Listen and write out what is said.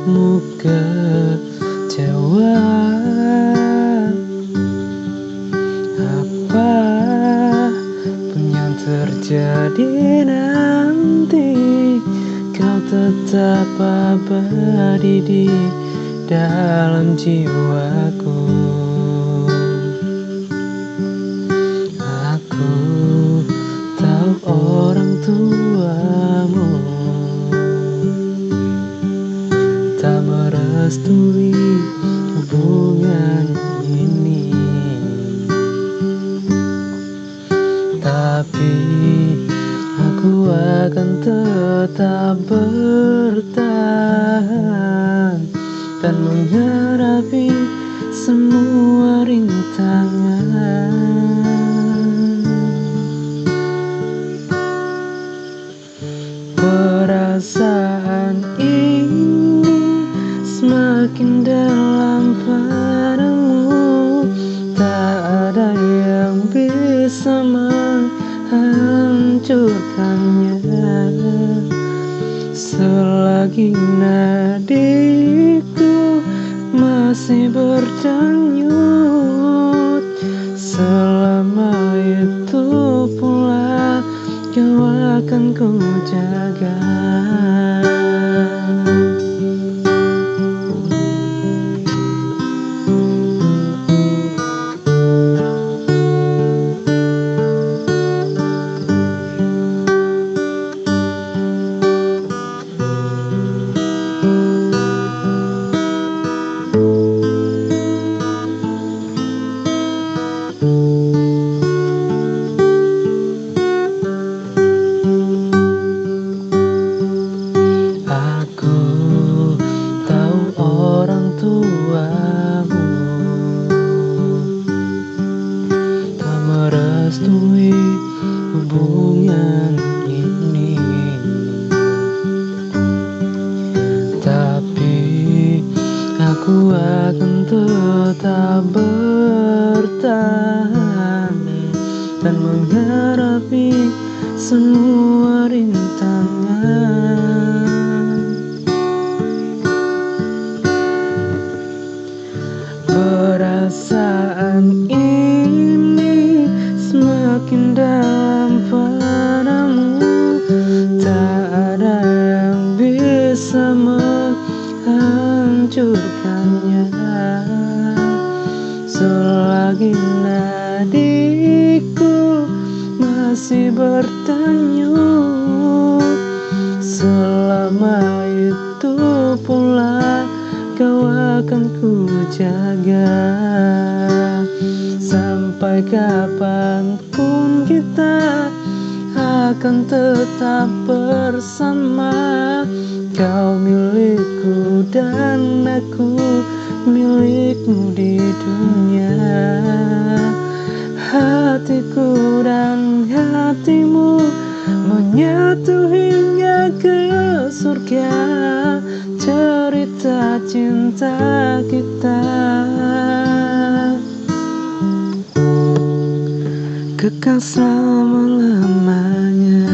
membuatmu kecewa. Apa pun yang terjadi nanti, kau tetap abadi di dalam jiwaku. Aku tahu orang tuamu tak merestui hubungan ini, tapi aku akan tetap bertahan dan menghadapi semua rintangan. Perasaan ini semakin dalam padamu, tak ada yang bisa menghancurkannya. Selagi nadiku masih berdenyut, selama itu pula kau akan ku jaga. Aku tahu orang tuamu tak merestui hubungan ini, tapi aku akan tetap bertahan dan menghadapi semua rintangan. Perasaan ini semakin dalam padamu, tak ada yang bisa menghancurkannya. Selagi nadiku masih berdenyut, selama itu pula kau akan ku jaga. Sampai kapanpun kita akan tetap bersama. Kau milikku dan aku milikmu di dunia. Hatiku dan hatimu menyatu hingga ke surga. Cerita cinta kita kekal selama-lamanya.